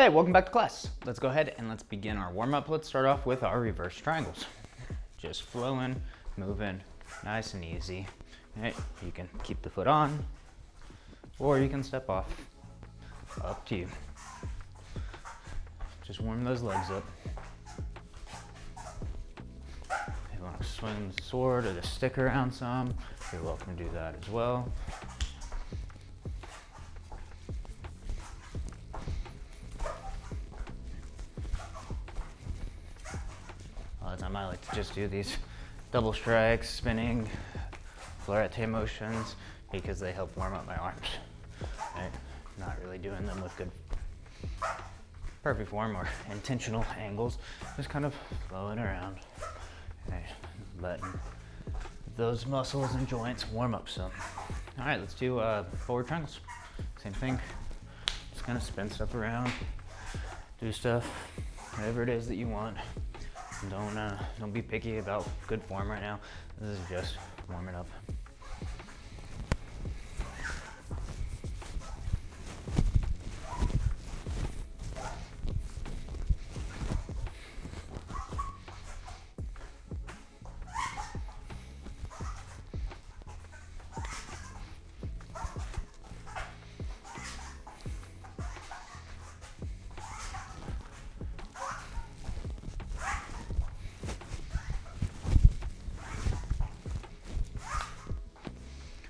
Hey, welcome back to class. Let's go ahead and let's begin our warm-up. Let's start off with our reverse triangles. Just flowing, moving, nice and easy. All right, you can keep the foot on, or you can step off. Up to you. Just warm those legs up. If you want to swing the sword or the stick around some, you're welcome to do that as well. A lot of time I like to just do these double strikes, spinning, fleur-à-terre motions because they help warm up my arms. Right? Not really doing them with good perfect form or intentional angles, just kind of flowing around. Right? Letting those muscles and joints warm up some. All right, let's do forward triangles. Same thing, just kind of spin stuff around, do stuff, whatever it is that you want. Don't be picky about good form right now. This is just warming up.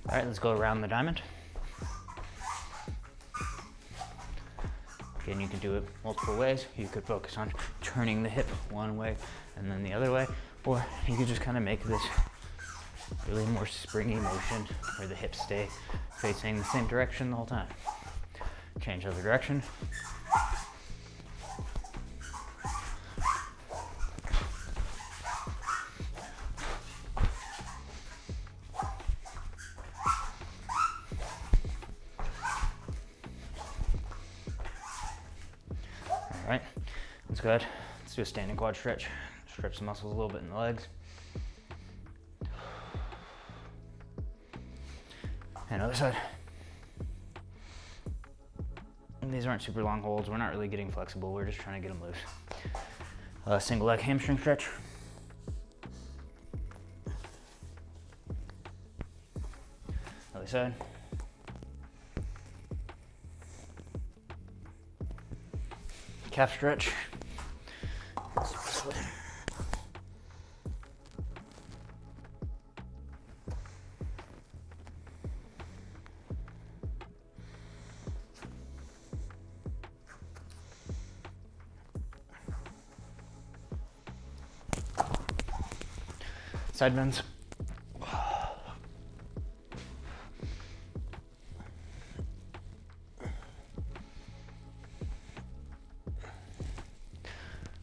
All right, let's go around the diamond. Again, you can do it multiple ways. You could focus on turning the hip one way and then the other way, or you could just kind of make this really more springy motion where the hips stay facing the same direction the whole time. Change other direction. All right, that's good. Let's do a standing quad stretch. Stretch the muscles a little bit in the legs. And other side. And these aren't super long holds. We're not really getting flexible. We're just trying to get them loose. Single leg hamstring stretch. Other side. Calf stretch. Side bends.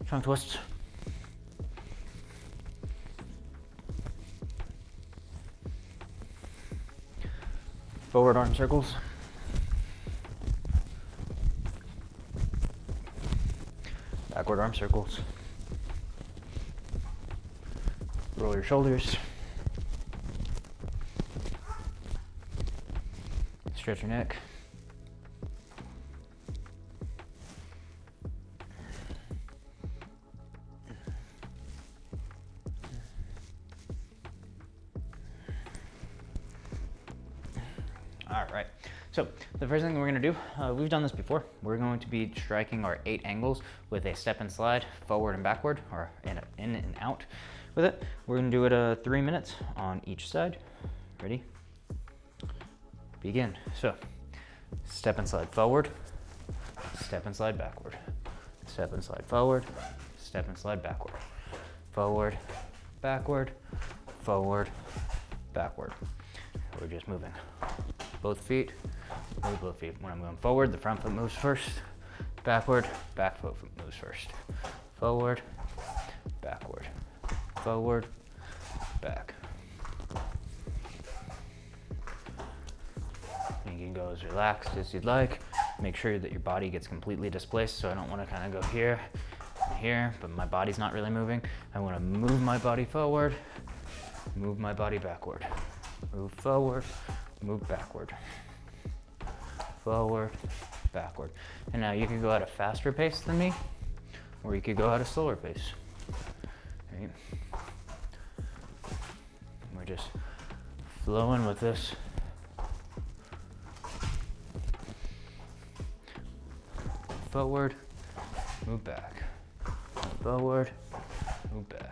Trunk twists. Forward arm circles. Backward arm circles. Roll your shoulders. Stretch your neck. All right, so the first thing we're gonna do, we've done this before. We're going to be striking our 8 angles with a step and slide, forward and backward, or in and out with it. We're gonna do it 3 minutes on each side. Ready? Begin. So, step and slide forward, step and slide backward, step and slide forward, step and slide backward, forward, backward, forward, backward. We're just moving. Both feet, move both feet. When I'm going forward, the front foot moves first. Backward, back foot moves first. Forward, backward, forward, back. You can go as relaxed as you'd like. Make sure that your body gets completely displaced, so I don't want to kind of go here and here, but my body's not really moving. I want to move my body forward, move my body backward. Move forward, move backward. Forward, backward. And now you could go at a faster pace than me, or you could go at a slower pace. Right? We're just flowing with this. Forward, move back. Forward, move back.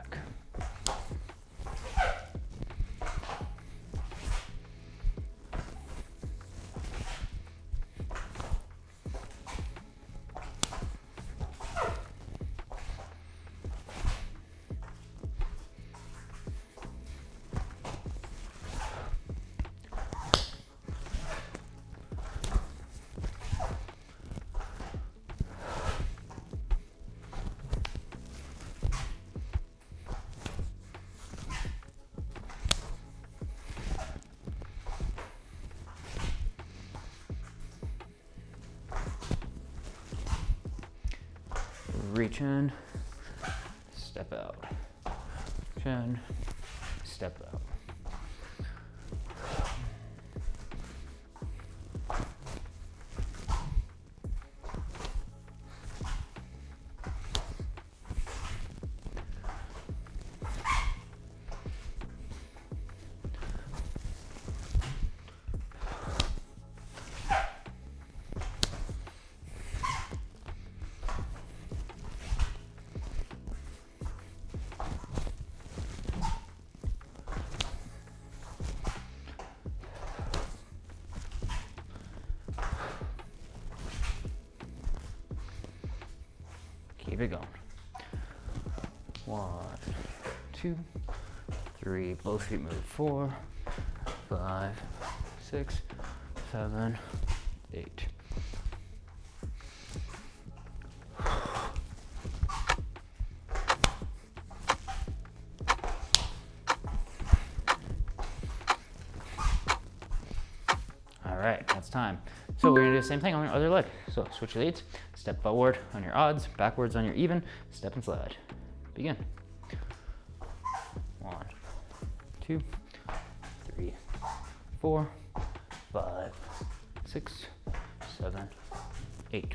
Reach in, step out. Reach in, step out. Keep it going. 1, 2, 3. Both feet move. 4, 5, 6, 7, 8. All right, that's time. So we're gonna do the same thing on your other leg. So switch your leads, step forward on your odds, backwards on your even, step and slide. Begin. 1, 2, 3, 4, 5, 6, 7, 8.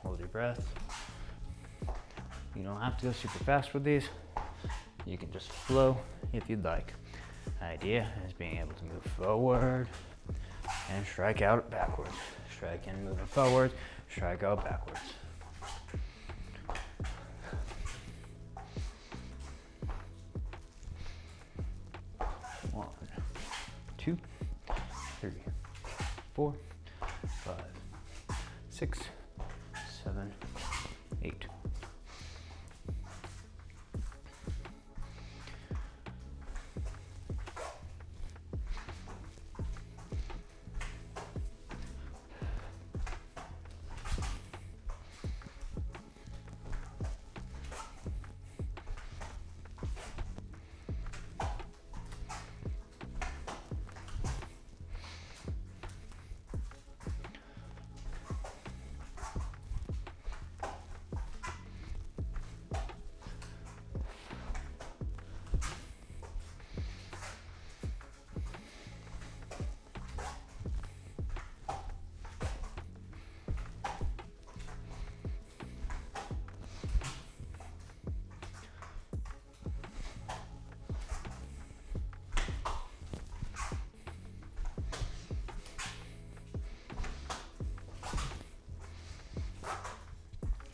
Hold your breath. You don't have to go super fast with these. You can just flow if you'd like. The idea is being able to move forward and strike out backwards. Strike in, moving forward, strike out backwards. One, 2, 3, 4, 5, 6, 7, 8.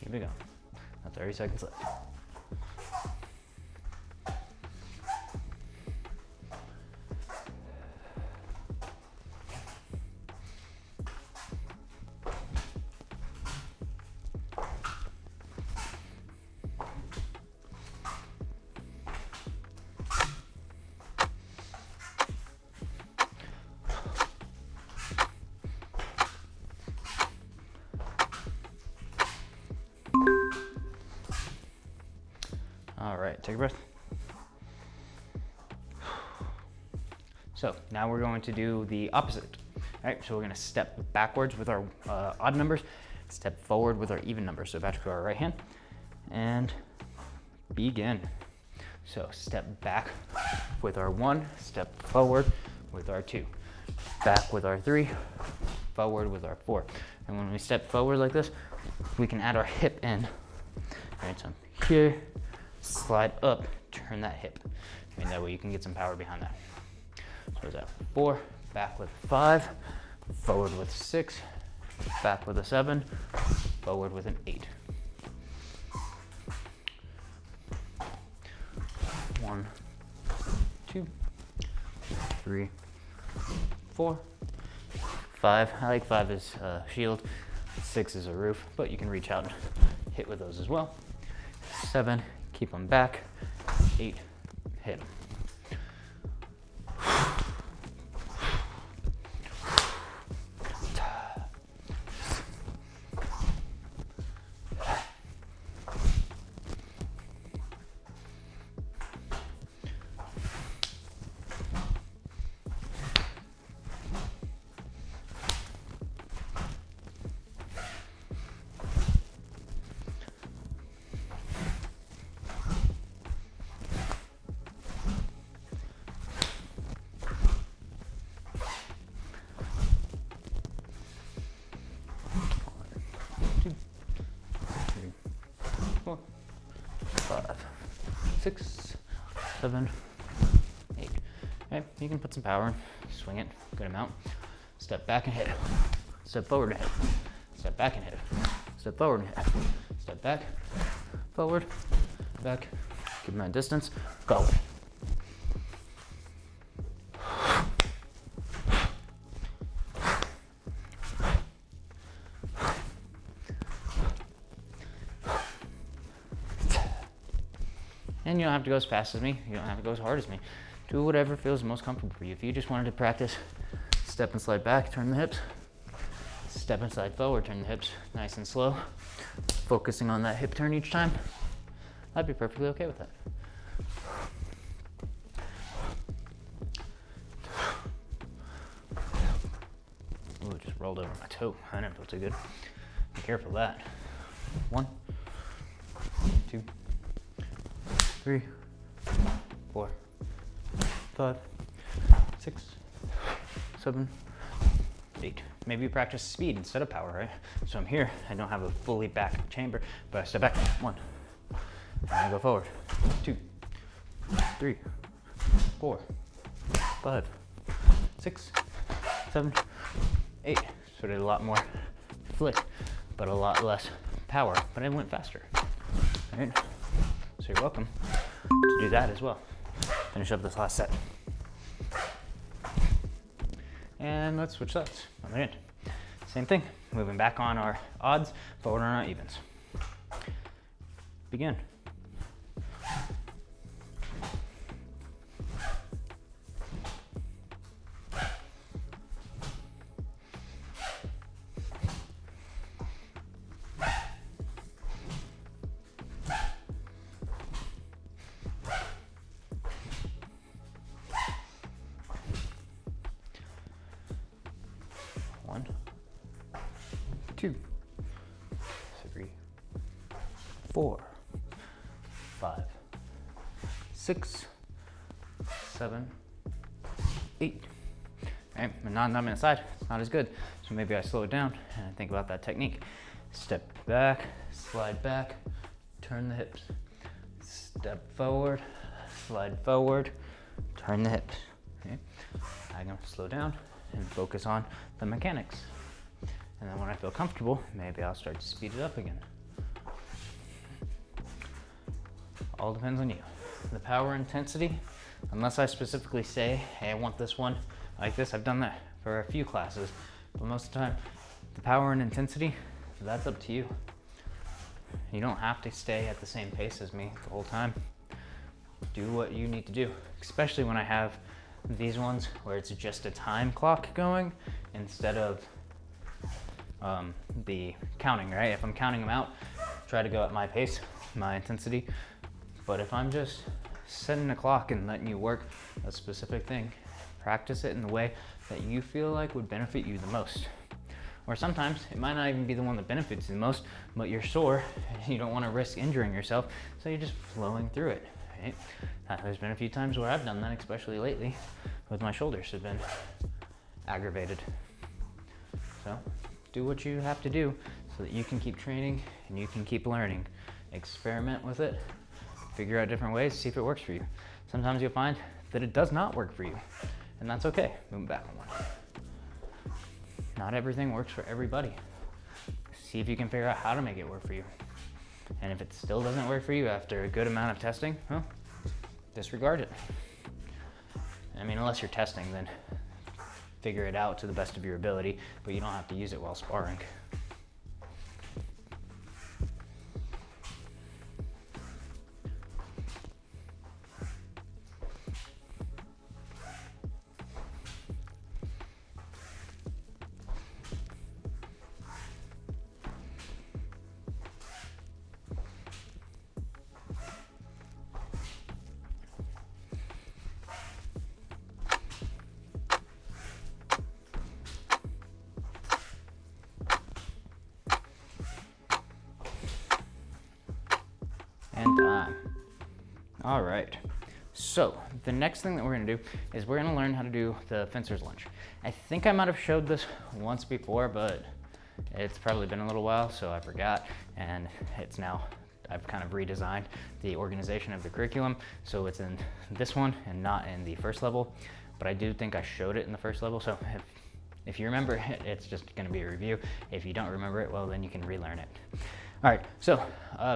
Keep it going. Now 30 seconds left. take a breath. So now we're going to do the opposite. All right, so we're gonna step backwards with our odd numbers, step forward with our even numbers. So back to our right hand and begin. So step back with our 1, step forward with our 2, back with our 3, forward with our 4. And when we step forward like this, we can add our hip in. All right, so here, slide up, turn that hip. I mean, that way you can get some power behind that. So is that 4, back with 5, forward with 6, back with a 7, forward with an 8. 1, 2, 3, 4, 5. I like 5 as a shield, 6 is a roof, but you can reach out and hit with those as well. 7, keep them back. 8, hit them. Four, 5, 6, 7, 8. Okay, you can put some power in, swing it, good amount. Step back and hit. Step forward and hit. Step back and hit. Step forward and hit. Step back, forward, back. Keep them at distance. Go. And you don't have to go as fast as me. You don't have to go as hard as me. Do whatever feels most comfortable for you. If you just wanted to practice step and slide back, turn the hips. Step and slide forward, turn the hips nice and slow. Focusing on that hip turn each time. I'd be perfectly okay with that. Ooh, it just rolled over my toe. I didn't feel too good. Be careful of that. 1, 2, 3, 4, 5, 6, 7, 8. Maybe you practice speed instead of power, right? So I'm here, I don't have a fully back chamber, but I step back. 1, and I go forward. 2, 3, 4, 5, 6, 7, 8. So I did a lot more flick, but a lot less power, but I went faster. All right? So you're welcome to do that as well. Finish up this last set. And let's switch sides. I'm in. Same thing, moving back on our odds, forward on our evens. Begin. One, 2, 3, 4, 5, 6, 7, 8. Right, my non-dominant side, it's not as good. So maybe I slow it down and I think about that technique. Step back, slide back, turn the hips. Step forward, slide forward, turn the hips. Okay. I'm gonna slow down and focus on the mechanics. And then when I feel comfortable, maybe I'll start to speed it up again. All depends on you. The power intensity, unless I specifically say, hey, I want this one like this, I've done that for a few classes, but most of the time, the power and intensity, that's up to you. You don't have to stay at the same pace as me the whole time. Do what you need to do, especially when I have these ones where it's just a time clock going instead of the counting, right? If I'm counting them out, try to go at my pace, my intensity, But if I'm just setting a clock and letting you work a specific thing, practice it in the way that you feel like would benefit you the most. Or sometimes it might not even be the one that benefits you the most, but you're sore, you don't want to risk injuring yourself, so you're just flowing through it, right? There's been a few times where I've done that, especially lately, with my shoulders have been aggravated. So do what you have to do so that you can keep training and you can keep learning. Experiment with it, figure out different ways, see if it works for you. Sometimes you'll find that it does not work for you, and that's okay. Move back on one. Not everything works for everybody. See if you can figure out how to make it work for you. And if it still doesn't work for you after a good amount of testing, well, disregard it. I mean, unless you're testing, then figure it out to the best of your ability, but you don't have to use it while sparring. And time. All right. So the next thing that we're gonna do is we're gonna learn how to do the fencer's lunge. I think I might have showed this once before, but it's probably been a little while, so I forgot. And it's now, I've kind of redesigned the organization of the curriculum. So it's in this one and not in the first level, but I do think I showed it in the first level. So if you remember it, it's just gonna be a review. If you don't remember it, well, then you can relearn it. All right, so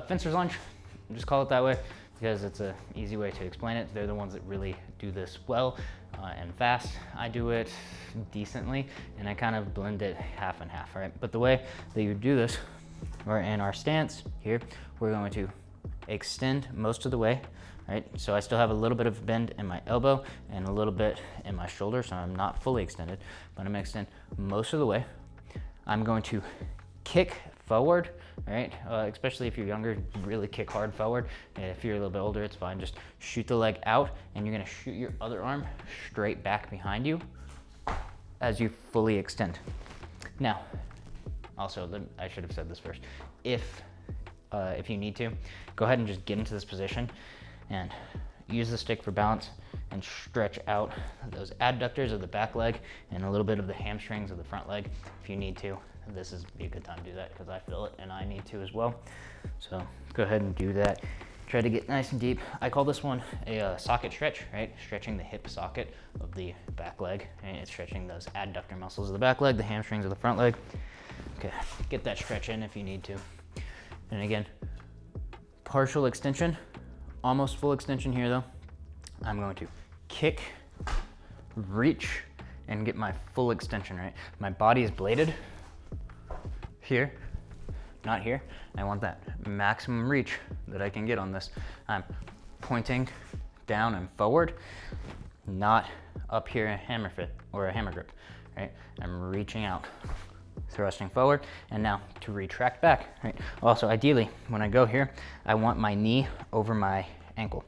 fencer's lunge, just call it that way because it's an easy way to explain it. They're the ones that really do this well and fast. I do it decently and I kind of blend it half and half, right? But the way that you do this, or in our stance here, we're going to extend most of the way, right? So I still have a little bit of bend in my elbow and a little bit in my shoulder, so I'm not fully extended, but I'm gonna extend most of the way. I'm going to kick forward, right? Especially if you're younger, really kick hard forward. And if you're a little bit older, it's fine. Just shoot the leg out and you're gonna shoot your other arm straight back behind you as you fully extend. Now, also, I should have said this first. If you need to, go ahead and just get into this position and use the stick for balance and stretch out those adductors of the back leg and a little bit of the hamstrings of the front leg if you need to. This is be a good time to do that because I feel it and I need to as well. So go ahead and do that. Try to get nice and deep. I call this one a socket stretch, right? Stretching the hip socket of the back leg. And it's stretching those adductor muscles of the back leg, the hamstrings of the front leg. Okay, get that stretch in if you need to. And again, partial extension, almost full extension here though. I'm going to kick, reach, and get my full extension, right? My body is bladed here, not here. I want that maximum reach that I can get on this. I'm pointing down and forward, not up here a hammer fit or a hammer grip, right? I'm reaching out, thrusting forward, and now to retract back, right? Also, ideally, when I go here, I want my knee over my ankle.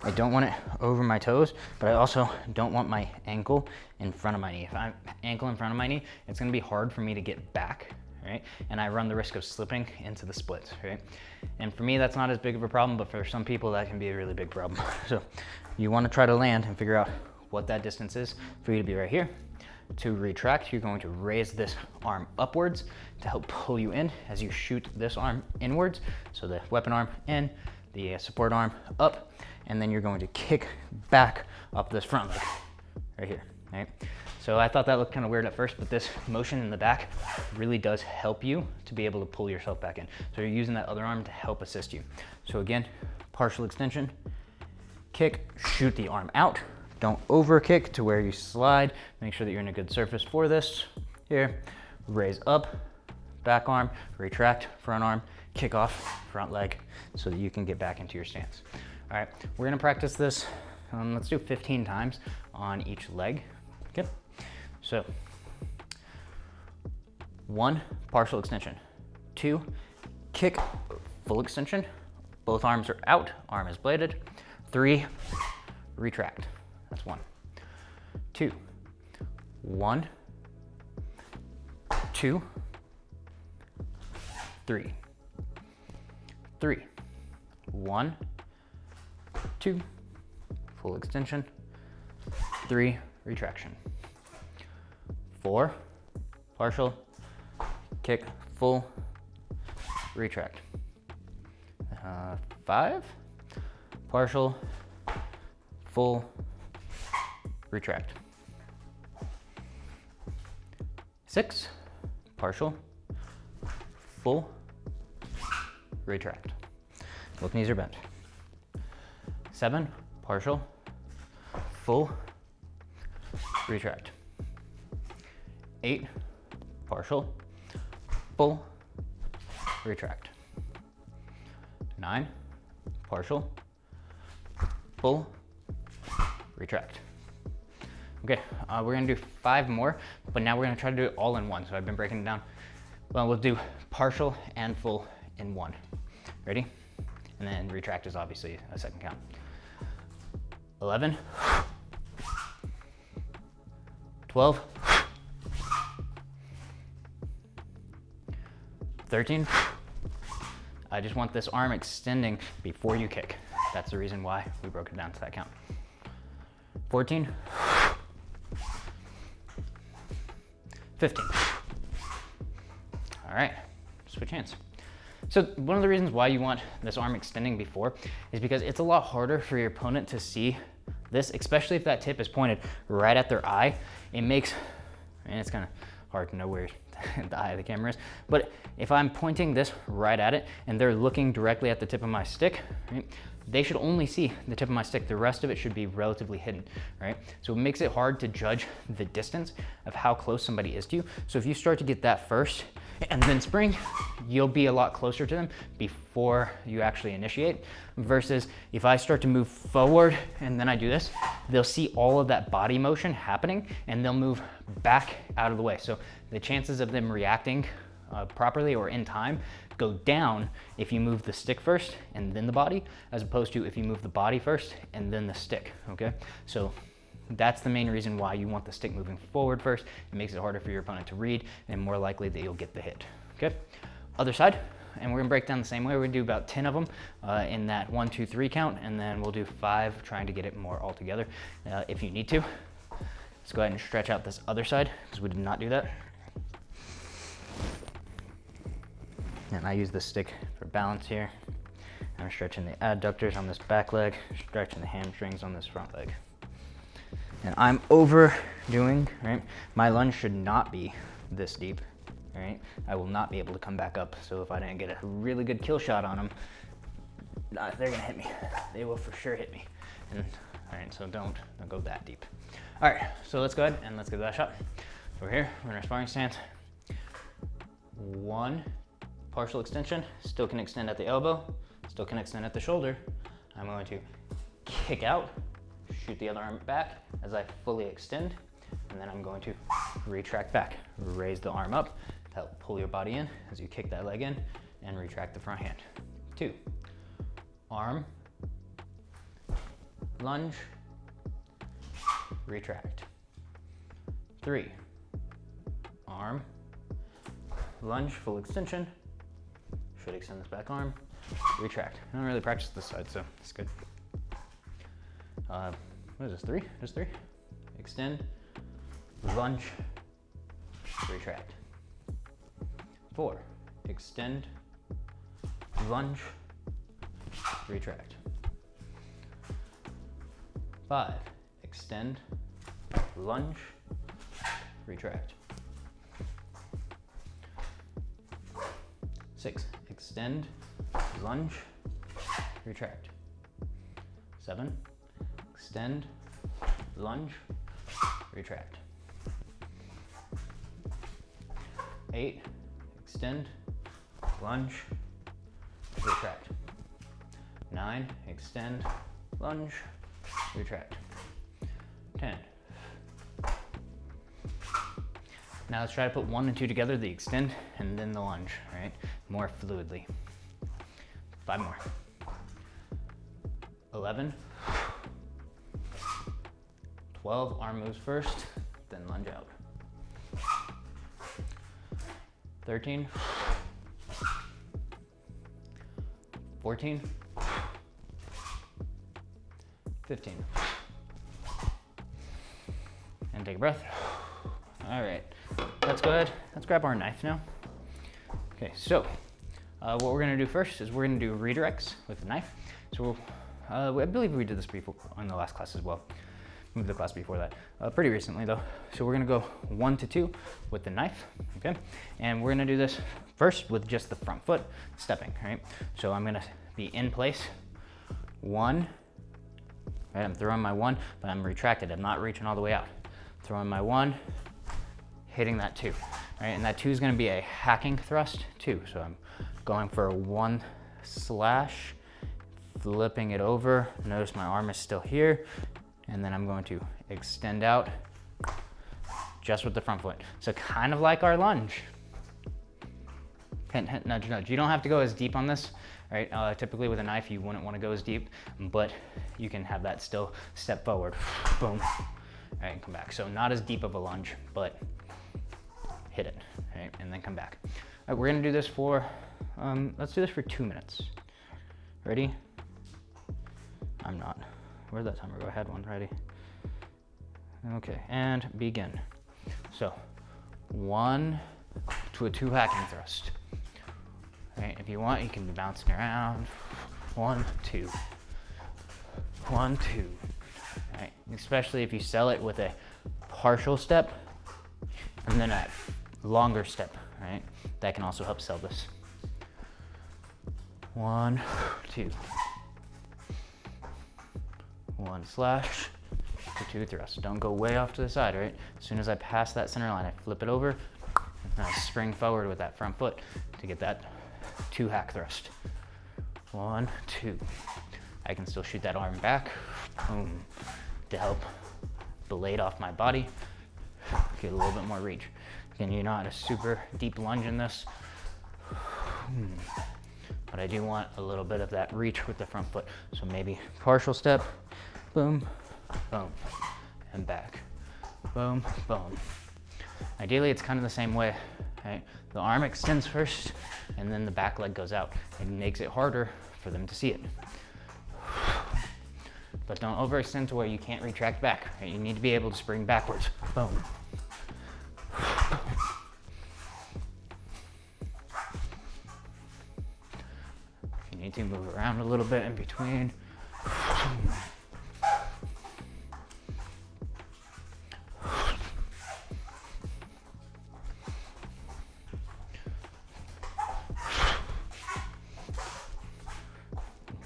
I don't want it over my toes, but I also don't want my ankle in front of my knee. If I'm ankle in front of my knee, it's gonna be hard for me to get back, right? And I run the risk of slipping into the splits, right? And for me, that's not as big of a problem, but for some people, that can be a really big problem. So you wanna try to land and figure out what that distance is for you to be right here. To retract, you're going to raise this arm upwards to help pull you in as you shoot this arm inwards. So the weapon arm in, the support arm up, and then you're going to kick back up this front leg right here, right? So I thought that looked kind of weird at first, but this motion in the back really does help you to be able to pull yourself back in. So you're using that other arm to help assist you. So again, partial extension, kick, shoot the arm out. Don't over kick to where you slide. Make sure that you're in a good surface for this. Here, raise up, back arm, retract, front arm, kick off, front leg, so that you can get back into your stance. All right, we're gonna practice this, let's do 15 times on each leg, okay? So, 1, partial extension. 2, kick, full extension, Both arms are out, arm is bladed. 3, retract. That's 1. 2, 1, 2, 3, 3, 1, 2, full extension, 3, retraction, 4, partial, kick, full, retract, 5, partial, full, retract, 6, partial, full, retract. Both knees are bent. 7, partial, full, retract. 8, partial, full, retract. 9, partial, full, retract. Okay, we're gonna do 5 more, but now we're gonna try to do it all in one. So I've been breaking it down. Well, we'll do partial and full in one. Ready? And then retract is obviously a second count. 11, 12, 13. I just want this arm extending before you kick. That's the reason why we broke it down to that count. 14, 15. All right, switch hands. So one of the reasons why you want this arm extending before is because it's a lot harder for your opponent to see this, especially if that tip is pointed right at their eye. It makes, and it's kind of hard to know where the eye of the camera is, but if I'm pointing this right at it and they're looking directly at the tip of my stick, right, they should only see the tip of my stick. The rest of it should be relatively hidden, right? So it makes it hard to judge the distance of how close somebody is to you. So if you start to get that first and then spring, you'll be a lot closer to them before you actually initiate, versus if I start to move forward and then I do this, they'll see all of that body motion happening and they'll move back out of the way. So the chances of them reacting properly or in time go down if you move the stick first and then the body, as opposed to if you move the body first and then the stick, okay? So that's the main reason why you want the stick moving forward first. It makes it harder for your opponent to read and more likely that you'll get the hit, okay? Other side, and we're gonna break down the same way. We're gonna do about 10 of them in that 1, 2, 3 count, and then we'll do 5, trying to get it more all together if you need to. Let's go ahead and stretch out this other side because we did not do that. And I use the stick for balance here. I'm stretching the adductors on this back leg, stretching the hamstrings on this front leg. And I'm overdoing, right? My lunge should not be this deep, right? I will not be able to come back up. So if I didn't get a really good kill shot on them, they're gonna hit me. They will for sure hit me. And all right, so don't go that deep. All right, so let's go ahead and let's give that a shot. So we're here, we're in our sparring stance. 1, partial extension, still can extend at the elbow, still can extend at the shoulder. I'm going to kick out, shoot the other arm back as I fully extend, and then I'm going to retract back. Raise the arm up to help pull your body in as you kick that leg in and retract the front hand. 2, arm, lunge, retract. 3, arm, lunge, full extension, should extend this back arm, retract. I don't really practice this side, so it's good. What is this, 3? Just 3? Extend, lunge, retract. 4, extend, lunge, retract. 5, extend, lunge, retract. 6, extend, lunge, retract. 7, extend, lunge, retract. 8, extend, lunge, retract. 9, extend, lunge, retract. 10. Now let's try to put 1 and 2 together, the extend and then the lunge, right? More fluidly. 5 more. 11, 12, arm moves first, then lunge out. 13, 14, 15. And take a breath. All right, let's go ahead. Let's grab our knife now. Okay, so what we're gonna do first is we're gonna do redirects with the knife. So I believe we did this before in the last class as well. The class before that, pretty recently though. So we're gonna go 1 to 2 with the knife, okay? And we're gonna do this first with just the front foot stepping, right? So I'm gonna be in place, 1, right? I'm throwing my 1, but I'm retracted. I'm not reaching all the way out. Throwing my 1, hitting that 2, right? And that 2 is gonna be a hacking thrust 2. So I'm going for a 1 slash, flipping it over. Notice my arm is still here. And then I'm going to extend out just with the front foot. So kind of like our lunge. Hint, hint, nudge, nudge. You don't have to go as deep on this, right? Typically with a knife, you wouldn't want to go as deep, but you can have that still step forward, boom, all right, and come back. So not as deep of a lunge, but hit it, right? And then come back. All right, we're gonna do this for, let's do this for 2 minutes. Ready? I'm not. Where'd that timer go? I had one ready. Okay, and begin. So 1 to a 2 hacking thrust. All right, if you want, you can be bouncing around. 1, 2, 1, 2. All right, especially if you sell it with a partial step and then a longer step, right? That can also help sell this. 1, 2. 1 slash to 2 thrusts. Don't go way off to the side, right? As soon as I pass that center line, I flip it over and I spring forward with that front foot to get that 2 hack thrust. 1, 2. I can still shoot that arm back, boom, to help blade off my body, get a little bit more reach. Again, you're not a super deep lunge in this, but I do want a little bit of that reach with the front foot. So maybe partial step, boom, boom, and back, boom, boom. Ideally, it's kind of the same way, right? The arm extends first, and then the back leg goes out. It makes it harder for them to see it. But don't overextend to where you can't retract back, right? You need to be able to spring backwards, boom. If you need to, move around a little bit in between.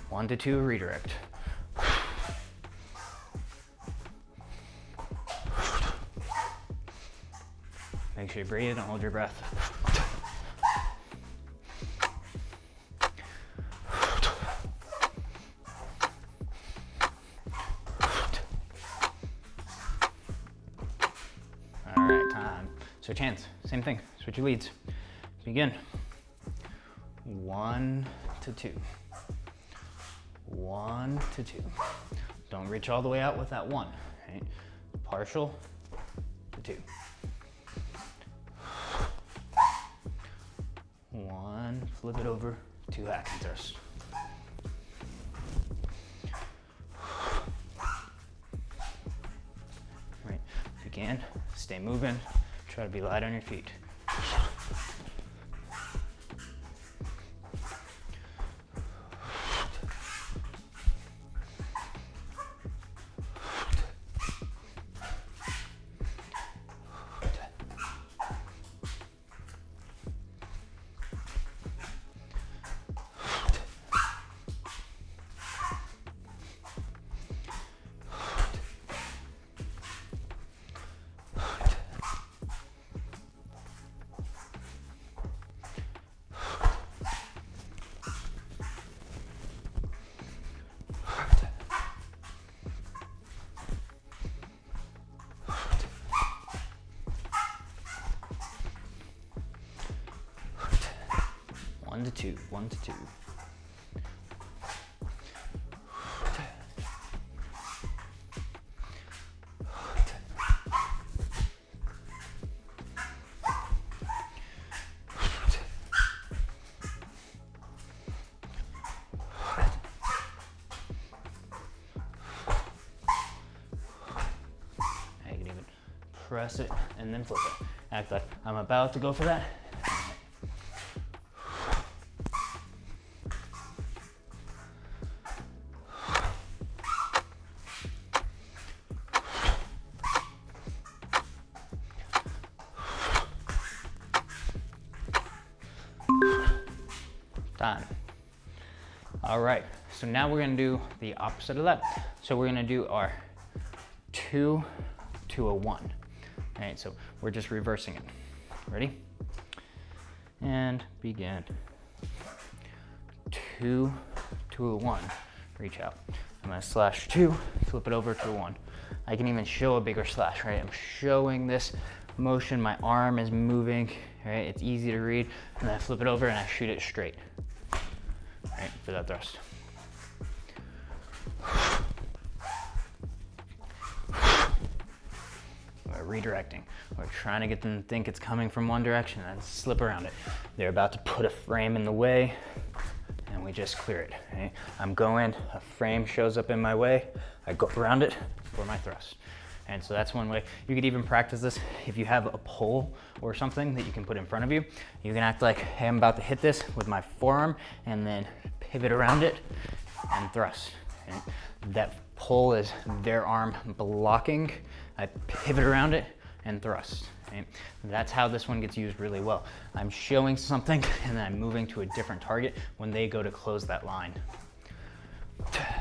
One to 2 redirect. Make sure you breathe and hold your breath. All right, time. Switch hands, same thing, switch your leads. Begin. 1 to 2. 1 to 2. Don't reach all the way out with that 1, right? Partial to 2. 1, flip it over, 2 hack and thrust. Right, if you can, stay moving, try to be light on your feet. One to two. press it, and then flip it. Act like I'm about to go for that. Done. All right, so now we're gonna do the opposite of that. So we're gonna do our 2 to a 1. All right, so we're just reversing it. Ready? And begin. 2 to a 1, reach out. I'm gonna slash 2, flip it over to a 1. I can even show a bigger slash, right? I'm showing this motion, my arm is moving, right? It's easy to read, and then I flip it over and I shoot it straight, right, for that thrust. We're redirecting. We're trying to get them to think it's coming from one direction and slip around it. They're about to put a frame in the way, and we just clear it, right? I'm going, a frame shows up in my way, I go around it for my thrust. And so that's one way. You could even practice this if you have a pole or something that you can put in front of you. You can act like, hey, I'm about to hit this with my forearm and then pivot around it and thrust. And that pole is their arm blocking. I pivot around it and thrust. Right? That's how this one gets used really well. I'm showing something and then I'm moving to a different target when they go to close that line. Time.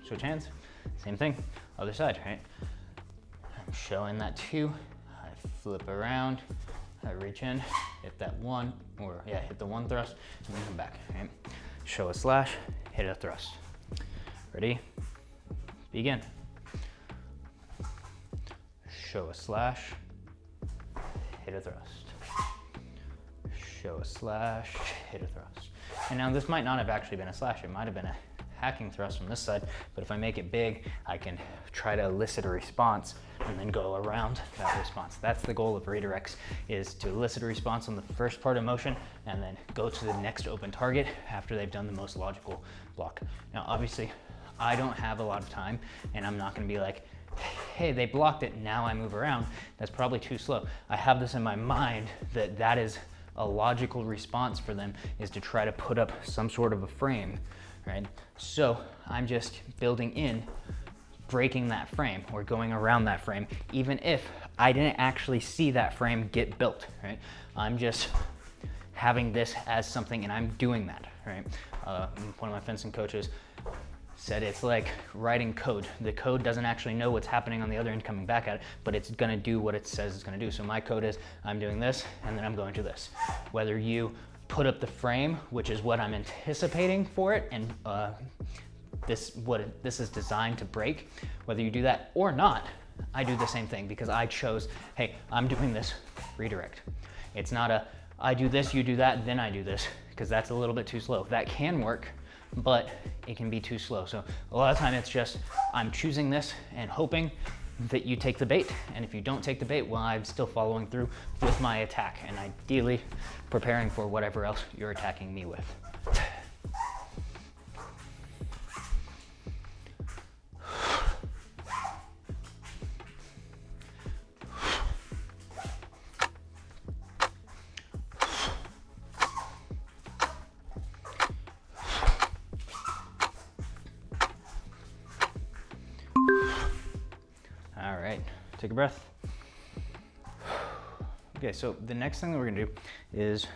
Switch hands. Same thing. Other side, right? I'm showing that 2. I flip around. I reach in, hit that 1, or yeah, hit the 1 thrust, and then come back, right? Show a slash, hit a thrust. Ready? Begin. Show a slash, hit a thrust. Show a slash, hit a thrust. And now this might not have actually been a slash, it might have been a hacking thrust from this side, but if I make it big, I can try to elicit a response and then go around that response. That's the goal of redirects, is to elicit a response on the first part of motion and then go to the next open target after they've done the most logical block. Now, obviously, I don't have a lot of time and I'm not gonna be like, hey, they blocked it, now I move around. That's probably too slow. I have this in my mind that that is a logical response for them, is to try to put up some sort of a frame. Right? So I'm just building in, breaking that frame or going around that frame, even if I didn't actually see that frame get built, right? I'm just having this as something and I'm doing that, right? One of my fencing coaches said it's like writing code. The code doesn't actually know what's happening on the other end coming back at it, but it's gonna do what it says it's gonna do. So my code is, I'm doing this and then I'm going to this. Whether you put up the frame, which is what I'm anticipating for it, and this is designed to break. Whether you do that or not, I do the same thing because I chose, hey, I'm doing this, redirect. It's not a, I do this, you do that, then I do this, because that's a little bit too slow. That can work, but it can be too slow. So a lot of time it's just, I'm choosing this and hoping that you take the bait, and if you don't take the bait, well, I'm still following through with my attack and ideally preparing for whatever else you're attacking me with. All right, take a breath. Okay, so the next thing that we're gonna do is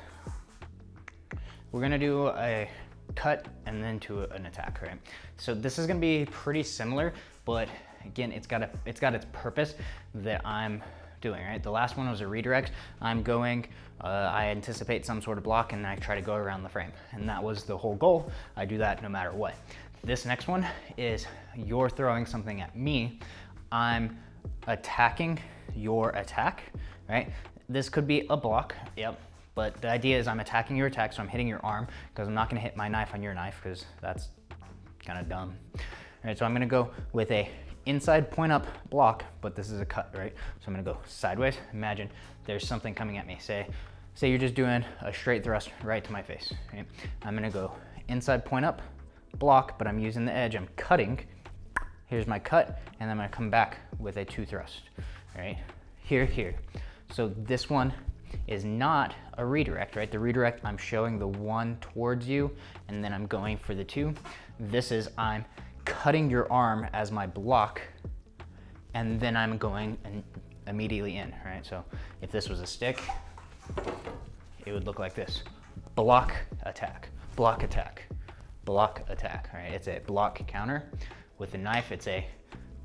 we're gonna do a cut and then to an attack, right? So this is gonna be pretty similar, but again, it's got its purpose that I'm doing, right? The last one was a redirect. I'm going, I anticipate some sort of block and I try to go around the frame. And that was the whole goal. I do that no matter what. This next one is you're throwing something at me. I'm attacking your attack, right? This could be a block, yep. But the idea is I'm attacking your attack, so I'm hitting your arm, because I'm not gonna hit my knife on your knife, because that's kind of dumb. All right, so I'm gonna go with a inside point up block, but this is a cut, right? So I'm gonna go sideways. Imagine there's something coming at me. Say you're just doing a straight thrust right to my face, right? I'm gonna go inside point up, block, but I'm using the edge, I'm cutting. Here's my cut, and then I'm gonna come back with a 2 thrust, right? Here. So this one is not a redirect, right? The redirect, I'm showing the 1 towards you, and then I'm going for the 2. This is, I'm cutting your arm as my block, and then I'm going immediately in, right? So if this was a stick, it would look like this. Block, attack, block, attack, block, attack, right? It's a block counter. With a knife, it's a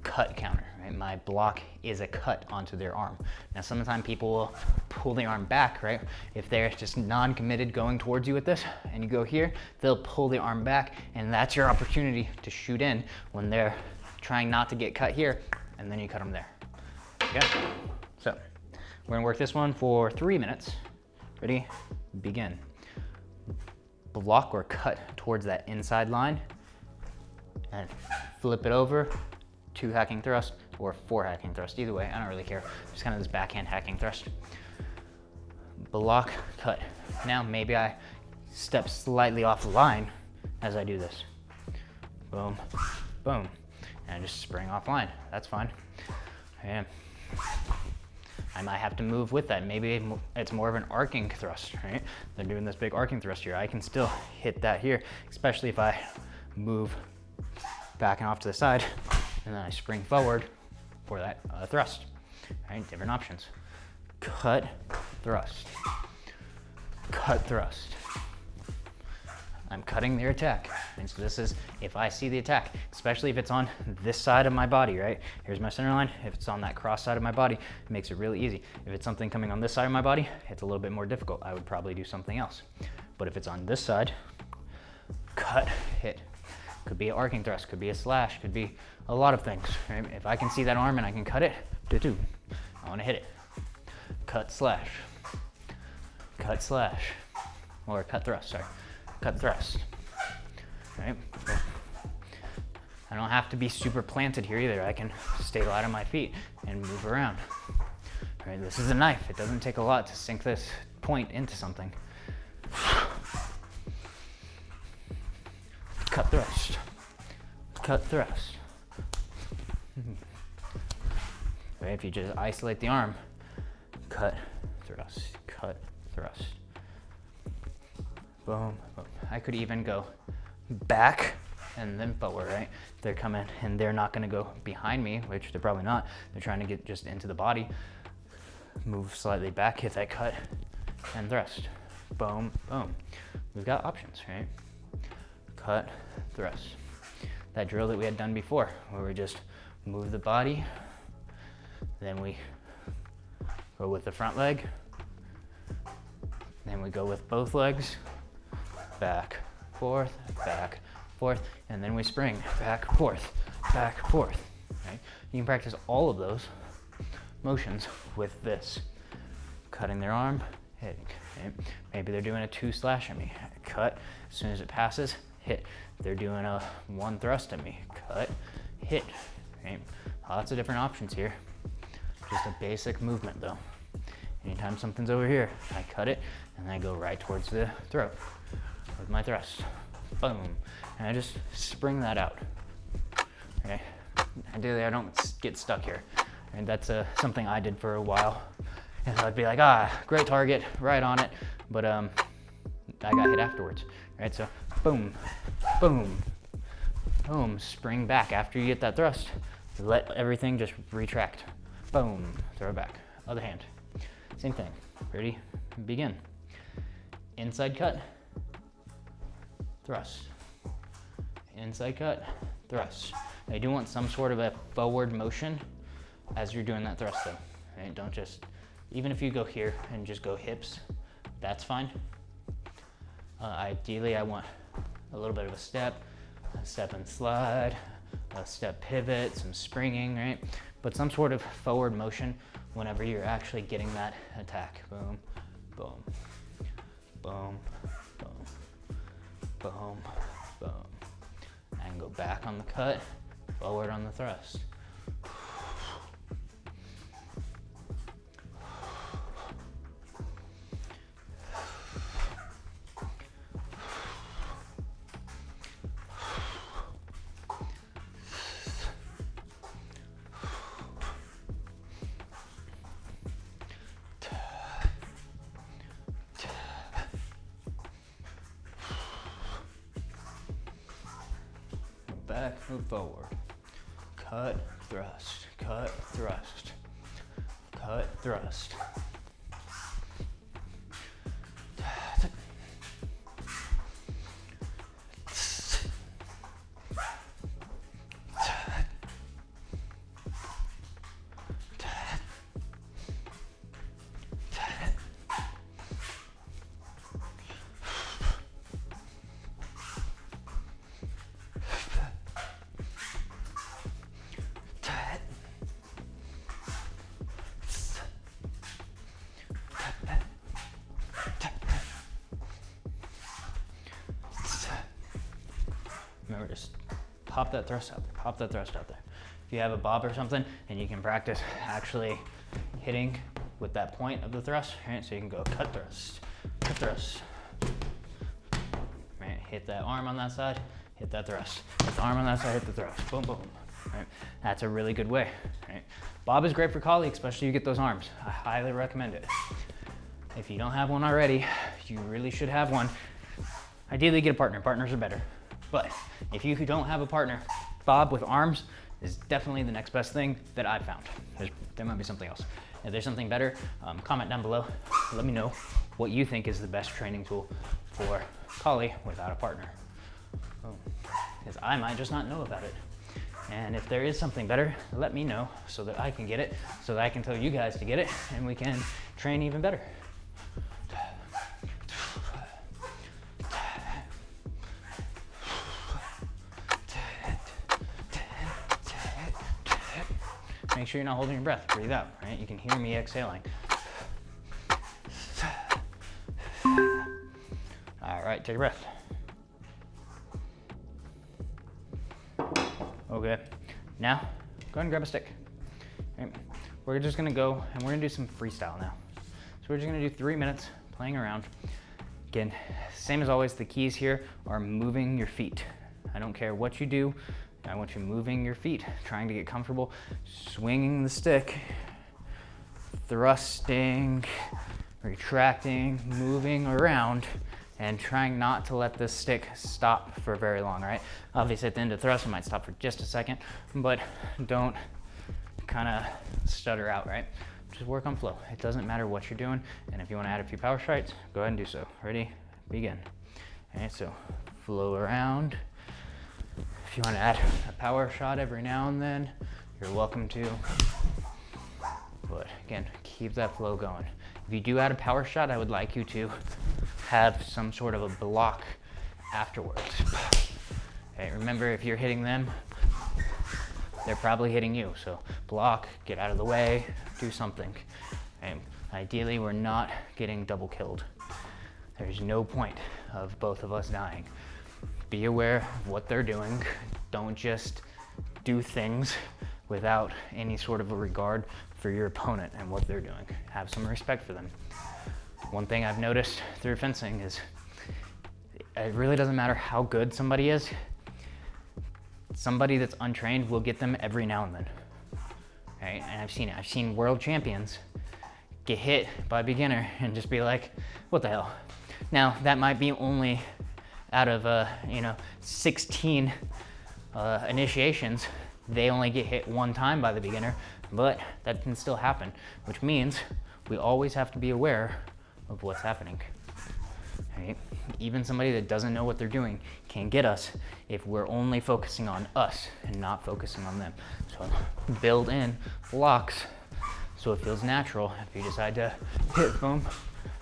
cut counter, right? My block is a cut onto their arm. Now, sometimes people will pull the arm back, right? If they're just non-committed going towards you with this, and you go here, they'll pull the arm back, and that's your opportunity to shoot in when they're trying not to get cut here, and then you cut them there. Okay? So, we're gonna work this one for 3 minutes. Ready? Begin. Block or cut towards that inside line, and flip it over, 2 hacking thrust or 4 hacking thrust. Either way, I don't really care. Just kind of this backhand hacking thrust. Block, cut. Now maybe I step slightly off the line as I do this. Boom, boom. And I just spring off line. That's fine. And I might have to move with that. Maybe it's more of an arcing thrust, right? They're doing this big arcing thrust here. I can still hit that here, especially if I move back and off to the side, and then I spring forward for that thrust. Right, different options. Cut, thrust. Cut, thrust. I'm cutting their attack. And so this is, if I see the attack, especially if it's on this side of my body, right? Here's my center line. If it's on that cross side of my body, it makes it really easy. If it's something coming on this side of my body, it's a little bit more difficult. I would probably do something else. But if it's on this side, cut, hit. Could be an arcing thrust, could be a slash, could be a lot of things, right? If I can see that arm and I can cut it, I wanna hit it. Cut, slash, or cut thrust, sorry. Cut thrust, right? I don't have to be super planted here either. I can stay light on my feet and move around. Right, this is a knife. It doesn't take a lot to sink this point into something. Cut thrust, cut thrust. Right, if you just isolate the arm, cut thrust, cut thrust. Boom, boom. I could even go back and then forward, right? They're coming and they're not gonna go behind me, which they're probably not. They're trying to get just into the body. Move slightly back, hit that cut, and thrust. Boom, boom. We've got options, right? Cut, thrust. That drill that we had done before, where we just move the body, then we go with the front leg, then we go with both legs, back, forth, and then we spring, back, forth, right? You can practice all of those motions with this. Cutting their arm, hitting, right? Maybe they're doing a 2 slash at me. Cut, as soon as it passes, hit. They're doing a 1 thrust at me. Cut, hit, right? Lots of different options here. Just a basic movement though. Anytime something's over here, I cut it and I go right towards the throat with my thrust. Boom. And I just spring that out. Okay. Ideally, I don't get stuck here. And that's something I did for a while. And so I'd be like, great target, right on it. But I got hit afterwards, right? So boom, boom, boom, spring back. After you get that thrust, let everything just retract. Boom, throw it back. Other hand, same thing. Ready, begin. Inside cut, thrust. Inside cut, thrust. Now you do want some sort of a forward motion as you're doing that thrust though. Right? Don't just, even if you go here and just go hips, that's fine. Ideally, I want a little bit of a step and slide, a step pivot, some springing, right? But some sort of forward motion whenever you're actually getting that attack. Boom, boom, boom, boom, boom, boom. And go back on the cut, forward on the thrust. Back, move forward. Cut, thrust, cut, thrust, cut, thrust. Remember, just pop that thrust out there, pop that thrust out there. If you have a bob or something, and you can practice actually hitting with that point of the thrust, right? So you can go cut thrust, right? Hit that arm on that side, hit that thrust. Hit the arm on that side, hit the thrust, boom, boom, right? That's a really good way, right? Bob is great for collie, especially you get those arms. I highly recommend it. If you don't have one already, you really should have one. Ideally get a partner, partners are better. But if you don't have a partner, bob with arms is definitely the next best thing that I've found. There might be something else. If there's something better, comment down below. Let me know what you think is the best training tool for collie without a partner. Because I might just not know about it. And if there is something better, let me know so that I can get it, so that I can tell you guys to get it, and we can train even better. Make sure you're not holding your breath. Breathe out, right? You can hear me exhaling. All right, take a breath. Okay, now go ahead and grab a stick. Right. We're just gonna go and we're gonna do some freestyle now. So we're just gonna do 3 minutes playing around. Again, same as always, the keys here are moving your feet. I don't care what you do. I want you moving your feet, trying to get comfortable, swinging the stick, thrusting, retracting, moving around, and trying not to let this stick stop for very long, right? Obviously at the end of thrust, it might stop for just a second, but don't kind of stutter out, right? Just work on flow. It doesn't matter what you're doing, and if you want to add a few power strides, go ahead and do so. Ready? Begin. All right, so flow around. If you want to add a power shot every now and then, you're welcome to. But again, keep that flow going. If you do add a power shot, I would like you to have some sort of a block afterwards. Okay, remember, if you're hitting them, they're probably hitting you. So block, get out of the way, do something. Okay, ideally, we're not getting double killed. There's no point of both of us dying. Be aware of what they're doing. Don't just do things without any sort of a regard for your opponent and what they're doing. Have some respect for them. One thing I've noticed through fencing is it really doesn't matter how good somebody is. Somebody that's untrained will get them every now and then. Right? And I've seen it. I've seen world champions get hit by a beginner and just be like, what the hell? Now, that might be only out of 16 initiations, they only get hit one time by the beginner, but that can still happen, which means we always have to be aware of what's happening. right? Even somebody that doesn't know what they're doing can get us if we're only focusing on us and not focusing on them. So build in blocks so it feels natural. If you decide to hit foam,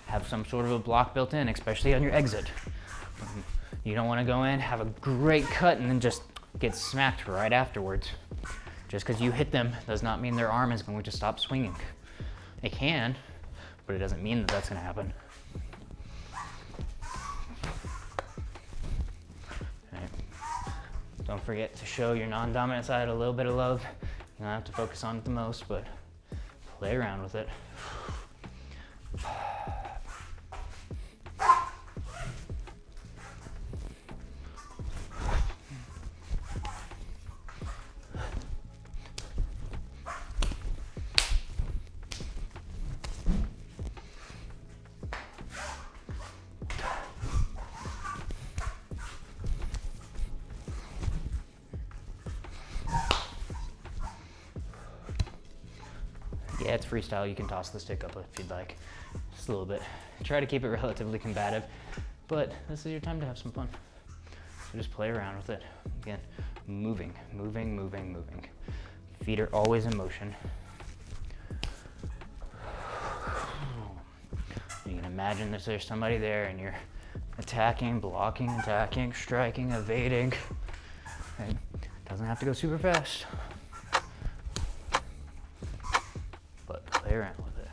have some sort of a block built in, especially on your exit. You don't want to go in, have a great cut, and then just get smacked right afterwards. Just because you hit them does not mean their arm is going to stop swinging. It can, but it doesn't mean that that's going to happen. Don't forget to show your non-dominant side a little bit of love. You don't have to focus on it the most, but play around with it. Yeah, it's freestyle. You can toss the stick up if you'd like, just a little bit. Try to keep it relatively combative, but this is your time to have some fun. So just play around with it. Again, moving, moving, moving, moving. Feet are always in motion. You can imagine that there's somebody there and you're attacking, blocking, attacking, striking, evading. Right? Doesn't have to go super fast. Play around with it.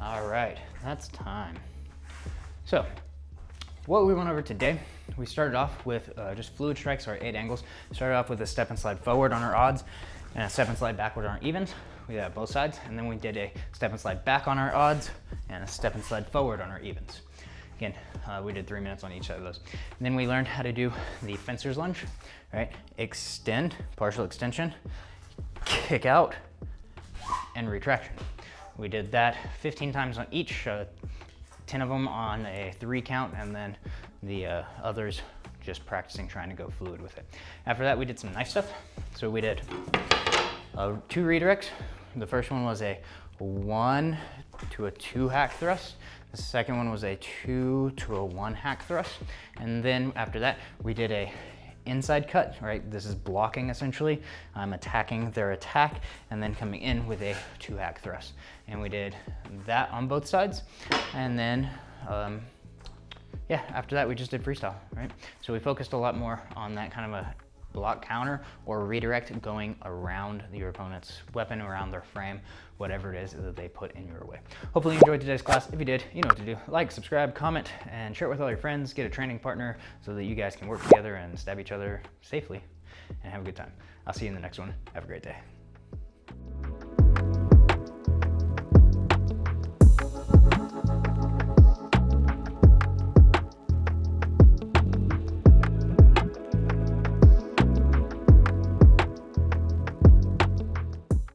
All right, that's time. So, what we went over today, we started off with just fluid strikes, or 8 angles. Started off with a step and slide forward on our odds, and a step and slide backward on our evens. We did both sides, and then we did a step and slide back on our odds, and a step and slide forward on our evens. Again, we did 3 minutes on each side of those. And then we learned how to do the fencer's lunge, right? Extend, partial extension, kick out, and retraction. We did that 15 times on each, 10 of them on a 3 count, and then the others just practicing trying to go fluid with it. After that, we did some knife stuff. So we did 2 redirects. The first one was a 1 to a 2 hack thrust. The second one was a 2 to a 1 hack thrust. And then after that, we did a inside cut, right? This is blocking essentially. I'm attacking their attack and then coming in with a 2 hack thrust. And we did that on both sides. And then, yeah, after that, we just did freestyle, right? So we focused a lot more on that kind of a block counter or redirect going around your opponent's weapon, around their frame, whatever it is that they put in your way. Hopefully you enjoyed today's class. If you did, you know what to do. Like, subscribe, comment, and share it with all your friends. Get a training partner so that you guys can work together and stab each other safely and have a good time. I'll see you in the next one. Have a great day.